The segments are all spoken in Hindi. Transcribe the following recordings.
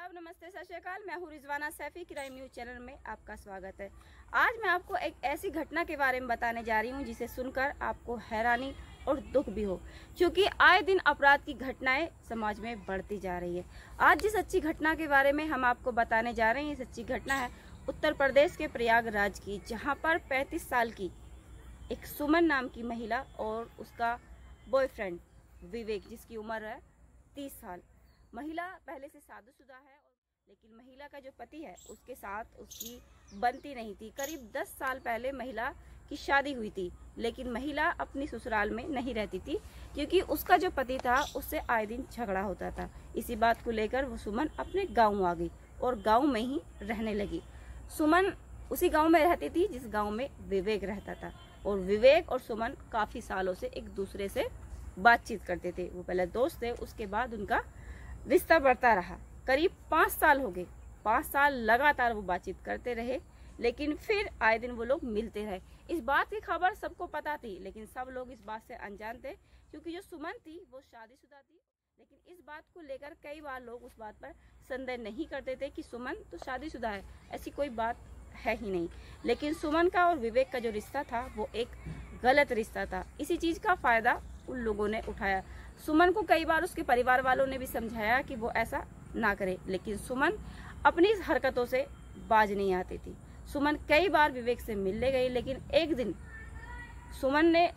आदाब, नमस्ते, सत श्री अकाल। मैं हूँ Rizwana Saifi. Crime news channel में आपका स्वागत है। आज मैं आपको एक ऐसी घटना के बारे में बताने जा रही हूँ जिसे सुनकर आपको हैरानी और दुख भी हो, क्योंकि आए दिन अपराध की घटनाएं समाज में बढ़ती जा रही है। आज जिस अच्छी घटना के बारे में हम आपको बताने जा रहे हैं, ये सच्ची घटना है उत्तर प्रदेश के प्रयागराज की, जहाँ पर 35 साल की एक सुमन नाम की महिला और उसका बॉयफ्रेंड विवेक, जिसकी उम्र है 30 साल। महिला पहले से शादीशुदा है, लेकिन महिला का जो पति है उसके साथ उसकी बनती नहीं थी। करीब 10 साल पहले महिला की शादी हुई थी, लेकिन महिला अपनी ससुराल में नहीं रहती थी, क्योंकि उसका जो पति था उससे आए दिन झगड़ा होता था। इसी बात को लेकर वो सुमन अपने गाँव आ गई और गाँव में ही रहने लगी। सुमन उसी गाँव में रहती थी जिस गाँव में विवेक रहता था, और विवेक और सुमन काफ़ी सालों से एक दूसरे से बातचीत करते थे। वो पहले दोस्त थे, उसके बाद उनका रिश्ता बढ़ता रहा। करीब 5 साल हो गए। 5 साल लगातार वो बातचीत करते रहे, लेकिन फिर आए दिन वो लोग मिलते रहे। इस बात की खबर सबको पता थी, लेकिन सब लोग इस बात से अनजान थे, क्योंकि जो सुमन थी वो शादीशुदा थी। लेकिन इस बात को लेकर कई बार लोग उस बात पर संदेह नहीं करते थे कि सुमन तो शादीशुदा है, ऐसी कोई बात है ही नहीं। लेकिन सुमन का और विवेक का जो रिश्ता था वो एक गलत रिश्ता था। इसी चीज़ का फायदा उन लोगों ने उठाया। सुमन को कई बार उसके परिवार वालों ने भी समझाया कि वो ऐसा ना करे, लेकिन सुमन अपनी इस हरकतों से बाज नहीं आती थी। सुमन कई बार विवेक से मिलने गई, लेकिन एक दिन सुमन ने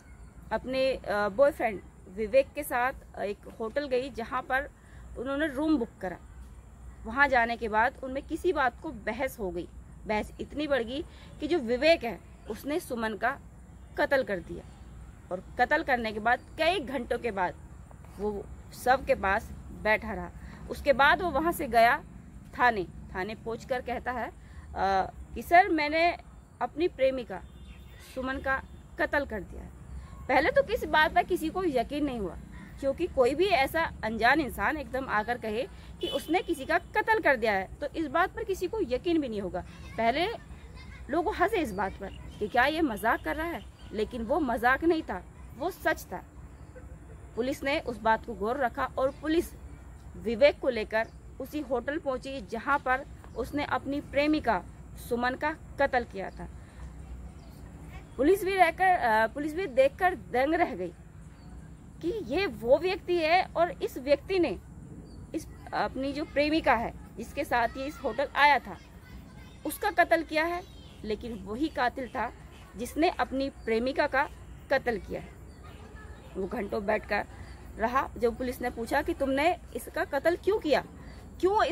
अपने बॉयफ्रेंड विवेक के साथ एक होटल गई, जहां पर उन्होंने रूम बुक करा। वहां जाने के बाद उनमें किसी बात को बहस हो गई। बहस इतनी बढ़ गई कि जो विवेक है उसने सुमन का कत्ल कर दिया, और कत्ल करने के बाद कई घंटों के बाद वो सब के पास बैठा रहा। उसके बाद वो वहाँ से गया थाने पहुंचकर कहता है कि सर, मैंने अपनी प्रेमिका सुमन का कत्ल कर दिया है। पहले तो किस बात पर किसी को यकीन नहीं हुआ, क्योंकि कोई भी ऐसा अनजान इंसान एकदम आकर कहे कि उसने किसी का कत्ल कर दिया है तो इस बात पर किसी को यकीन भी नहीं होगा। पहले लोग हंसे इस बात पर कि क्या ये मजाक कर रहा है, लेकिन वो मजाक नहीं था, वो सच था। पुलिस ने उस बात को गौर रखा और पुलिस विवेक को लेकर उसी होटल पहुंची जहां पर उसने अपनी प्रेमिका सुमन का कत्ल किया था। पुलिस भी देखकर दंग रह गई कि ये वो व्यक्ति है, और इस व्यक्ति ने इस अपनी जो प्रेमिका है जिसके साथ ये इस होटल आया था उसका कत्ल किया है। लेकिन वही कातिल था जिसने अपनी प्रेमिका का कत्ल किया है। वो घंटों बैठकर रहा। जब पुलिस ने पूछा कि तुमने इसका कत्ल क्यों किया, क्यों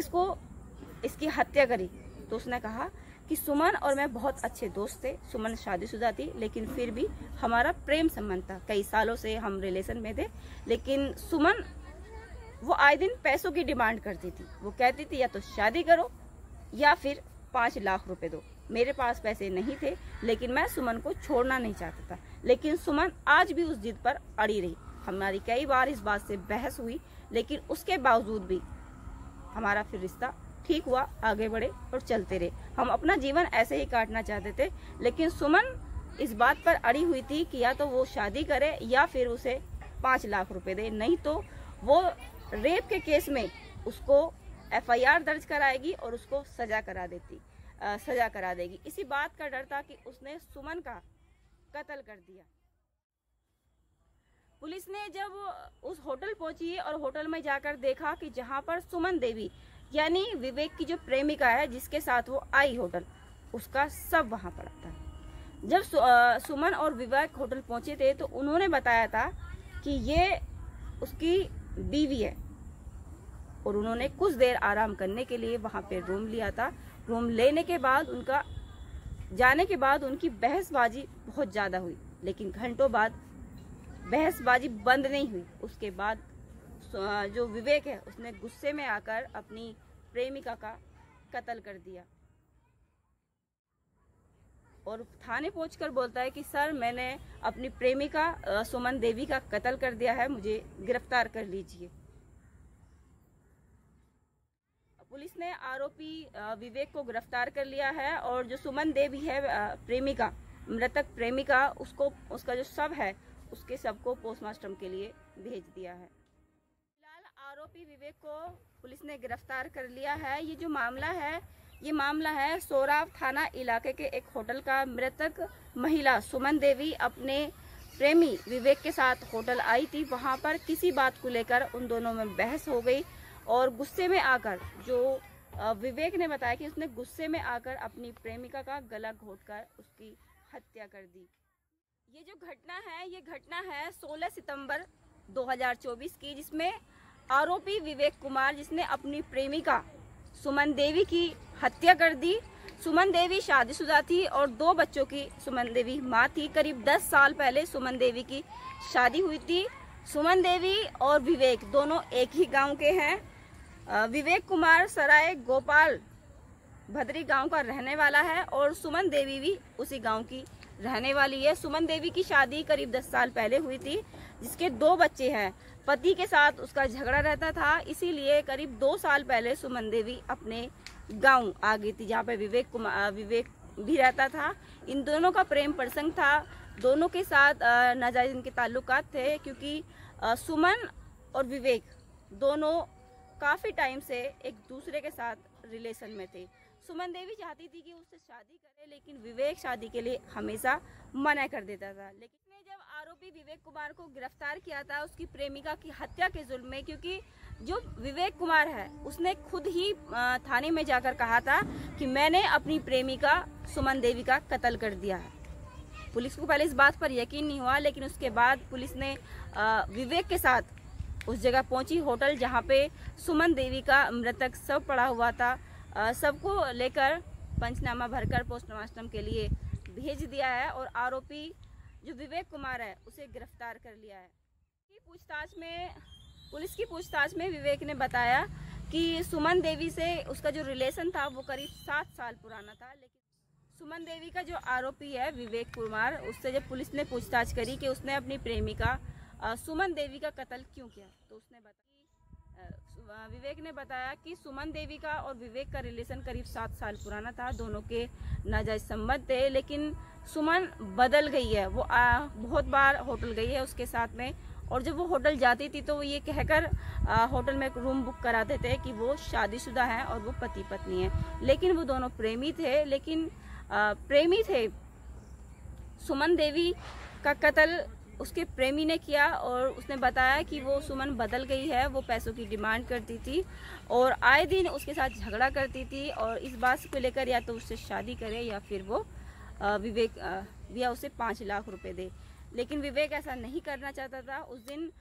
इसकी हत्या करी, तो उसने कहा कि सुमन और मैं बहुत अच्छे दोस्त थे। सुमन शादीशुदा थी, लेकिन फिर भी हमारा प्रेम संबंध था। कई सालों से हम रिलेशन में थे, लेकिन सुमन वो आए दिन पैसों की डिमांड करती थी। वो कहती थी या तो शादी करो या फिर 5 लाख रुपए दो। मेरे पास पैसे नहीं थे, लेकिन मैं सुमन को छोड़ना नहीं चाहता था। लेकिन सुमन आज भी उस जिद पर अड़ी रही। हमारी कई बार इस बात से बहस हुई, लेकिन उसके बावजूद भी हमारा फिर रिश्ता ठीक हुआ, आगे बढ़े और चलते रहे। हम अपना जीवन ऐसे ही काटना चाहते थे, लेकिन सुमन इस बात पर अड़ी हुई थी कि या तो वो शादी करे या फिर उसे 5 लाख रुपए दे, नहीं तो वो रेप के केस में उसको FIR दर्ज कराएगी और उसको सजा करा देगी। इसी बात का डर था कि उसने सुमन का कत्ल कर दिया। पुलिस ने जब उस होटल पहुंची और होटल में जाकर देखा कि जहां पर सुमन देवी यानी विवेक की जो प्रेमिका है जिसके साथ वो आई होटल, उसका सब वहां पड़ा था। जब सुमन और विवेक होटल पहुंचे थे तो उन्होंने बताया था कि ये उसकी बीवी है, और उन्होंने कुछ देर आराम करने के लिए वहां पे रूम लिया था। रूम लेने के बाद जाने के बाद उनकी बहसबाजी बहुत ज्यादा हुई, लेकिन घंटों बाद बहसबाजी बंद नहीं हुई। उसके बाद जो विवेक है उसने गुस्से में आकर अपनी प्रेमिका का कत्ल कर दिया, और थाने पहुंचकर बोलता है कि सर, मैंने अपनी प्रेमिका सुमन देवी का कत्ल कर दिया है, मुझे गिरफ्तार कर लीजिए। पुलिस ने आरोपी विवेक को गिरफ्तार कर लिया है, और जो सुमन देवी है प्रेमिका, मृतक प्रेमिका, उसका जो शव है उसके शव को पोस्टमार्टम के लिए भेज दिया है। फिलहाल आरोपी विवेक को पुलिस ने गिरफ्तार कर लिया है। ये जो मामला है सोराव थाना इलाके के एक होटल का। मृतक महिला सुमन देवी अपने प्रेमी विवेक के साथ होटल आई थी। वहां पर किसी बात को लेकर उन दोनों में बहस हो गई और गुस्से में आकर जो विवेक ने बताया कि उसने गुस्से में आकर अपनी प्रेमिका का गला घोंटकर उसकी हत्या कर दी। ये जो घटना है 16 सितंबर 2024 की, जिसमें आरोपी विवेक कुमार जिसने अपनी प्रेमिका सुमन देवी की हत्या कर दी। सुमन देवी शादीशुदा थी और 2 बच्चों की सुमन देवी मां थी। करीब 10 साल पहले सुमन देवी की शादी हुई थी। सुमन देवी और विवेक दोनों एक ही गांव के हैं। विवेक कुमार सराय गोपाल भद्री गांव का रहने वाला है और सुमन देवी भी उसी गांव की रहने वाली है। सुमन देवी की शादी करीब 10 साल पहले हुई थी, जिसके 2 बच्चे हैं। पति के साथ उसका झगड़ा रहता था, इसीलिए करीब 2 साल पहले सुमन देवी अपने गांव आ गई थी, जहाँ पे विवेक भी रहता था। इन दोनों का प्रेम प्रसंग था। दोनों के साथ नाजायज इनके ताल्लुकात थे, क्योंकि सुमन और विवेक दोनों काफी टाइम से एक दूसरे के साथ रिलेशन में थे। सुमन देवी चाहती थी कि उससे शादी करे, लेकिन विवेक शादी के लिए हमेशा मना कर देता था। लेकिन जब आरोपी विवेक कुमार को गिरफ्तार किया था उसकी प्रेमिका की हत्या के जुल्म में, क्योंकि जो विवेक कुमार है उसने खुद ही थाने में जाकर कहा था कि मैंने अपनी प्रेमिका सुमन देवी का कत्ल कर दिया है। पुलिस को पहले इस बात पर यकीन नहीं हुआ, लेकिन उसके बाद पुलिस ने विवेक के साथ उस जगह पहुंची, होटल जहां पे सुमन देवी का मृतक शव पड़ा हुआ था। सबको लेकर पंचनामा भरकर पोस्टमार्टम के लिए भेज दिया है और आरोपी जो विवेक कुमार है उसे गिरफ्तार कर लिया है। पुलिस की पूछताछ में विवेक ने बताया कि सुमन देवी से उसका जो रिलेशन था वो करीब 7 साल पुराना था। लेकिन सुमन देवी का जो आरोपी है विवेक कुमार, उससे जब पुलिस ने पूछताछ करी कि उसने अपनी प्रेमिका सुमन देवी का कत्ल क्यों किया, तो उसने विवेक ने बताया कि सुमन देवी का और विवेक का रिलेशन करीब 7 साल पुराना था। दोनों के नाजायज संबंध थे, लेकिन सुमन बदल गई है। वो बहुत बार होटल गई है उसके साथ में, और जब वो होटल जाती थी तो वो ये कहकर होटल में एक रूम बुक कराते थे कि वो शादीशुदा हैं और वो पति पत्नी हैं। लेकिन वो दोनों प्रेमी थे। सुमन देवी का कत्ल उसके प्रेमी ने किया और उसने बताया कि वो सुमन बदल गई है, वो पैसों की डिमांड करती थी और आए दिन उसके साथ झगड़ा करती थी, और इस बात को लेकर या तो उससे शादी करे या फिर वो विवेक उसे 5 लाख रुपए दे। लेकिन विवेक ऐसा नहीं करना चाहता था। उस दिन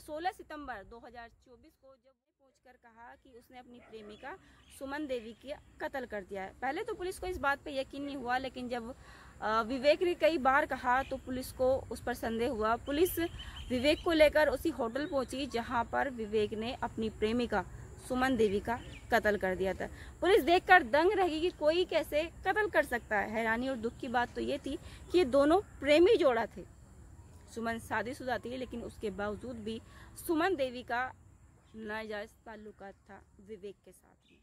16 सितंबर 2024 को जब पहुंचकर कहा कि उसने अपनी प्रेमिका सुमन देवी की कत्ल कर दिया है। पहले तो पुलिस को इस बात पे यकीन नहीं हुआ, लेकिन जब विवेक ने कई बार कहा तो पुलिस को उस पर संदेह हुआ। पुलिस विवेक को लेकर उसी होटल पहुंची जहां पर विवेक ने अपनी प्रेमिका सुमन देवी का कत्ल कर दिया था। पुलिस देखकर दंग रह गई कि कोई कैसे कत्ल कर सकता है। हैरानी और दुख की बात तो ये थी कि ये दोनों प्रेमी जोड़ा थे। सुमन शादीशुदा थी, लेकिन उसके बावजूद भी सुमन देवी का नाजायज ताल्लुकात था विवेक के साथ में।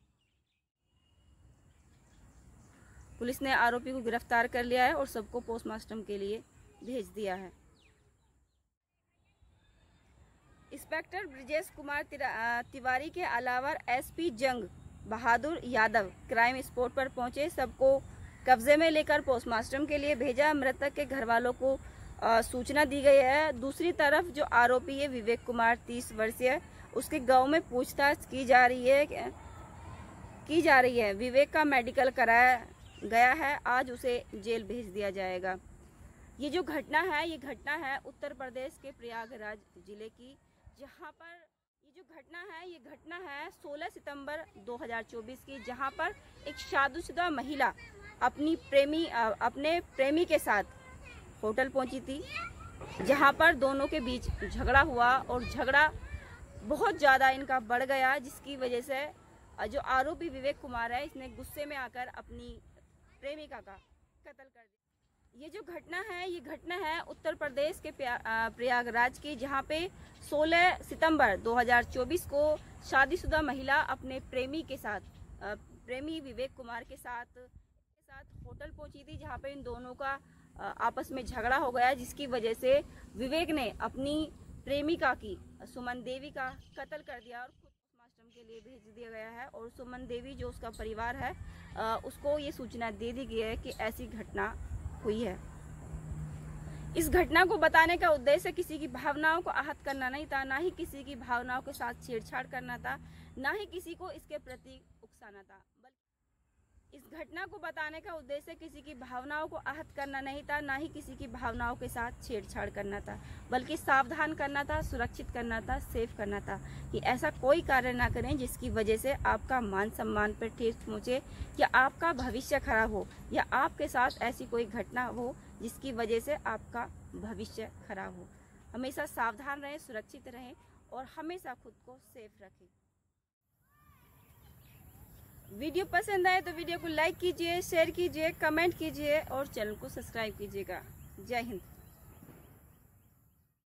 पुलिस ने आरोपी को गिरफ्तार कर लिया है और सबको पोस्टमार्टम के लिए भेज दिया है। इंस्पेक्टर ब्रिजेश कुमार तिवारी के अलावा एसपी जंग बहादुर यादव क्राइम स्पॉट पर पहुंचे, सबको कब्जे में लेकर पोस्टमार्टम के लिए भेजा। मृतक के घर वालों को सूचना दी गई है। दूसरी तरफ जो आरोपी है विवेक कुमार 30 वर्षीय, उसके गांव में पूछताछ की जा रही है। विवेक का मेडिकल कराया गया है, आज उसे जेल भेज दिया जाएगा। ये जो घटना है उत्तर प्रदेश के प्रयागराज जिले की, जहां पर ये घटना है 16 सितंबर 2024 की, जहां पर एक शादीशुदा महिला अपने प्रेमी के साथ होटल पहुंची थी, जहां पर दोनों के बीच झगड़ा हुआ और झगड़ा बहुत ज़्यादा इनका बढ़ गया, जिसकी वजह से जो आरोपी विवेक कुमार है इसने गुस्से में आकर अपनी प्रेमिका का कत्ल कर दिया। ये जो घटना है उत्तर प्रदेश के प्रयागराज की, जहां पे 16 सितंबर 2024 को शादीशुदा महिला अपने प्रेमी विवेक कुमार के साथ होटल पहुंची थी, जहां पे इन दोनों का आपस में झगड़ा हो गया, जिसकी वजह से विवेक ने अपनी प्रेमिका की, सुमन देवी का कत्ल कर दिया और खुद पोस्टमार्टम के लिए भेज दिया गया है। और सुमन देवी जो उसका परिवार है उसको ये सूचना दे दी गई है कि ऐसी घटना हुई है। इस घटना को बताने का उद्देश्य किसी की भावनाओं को आहत करना नहीं था, ना ही किसी की भावनाओं के साथ छेड़छाड़ करना था, ना ही किसी को इसके प्रति उकसाना था। इस घटना को बताने का उद्देश्य किसी की भावनाओं को आहत करना नहीं था, ना ही किसी की भावनाओं के साथ छेड़छाड़ करना था, बल्कि सावधान करना था, सुरक्षित करना था, सेफ करना था कि ऐसा कोई कार्य ना करें जिसकी वजह से आपका मान सम्मान पर ठेस पहुंचे या आपका भविष्य खराब हो, या आपके साथ ऐसी कोई घटना हो जिसकी वजह से आपका भविष्य खराब हो। हमेशा सावधान रहें, सुरक्षित रहें और हमेशा खुद को सेफ रखें। वीडियो पसंद आए तो वीडियो को लाइक कीजिए, शेयर कीजिए, कमेंट कीजिए और चैनल को सब्सक्राइब कीजिएगा। जय हिंद।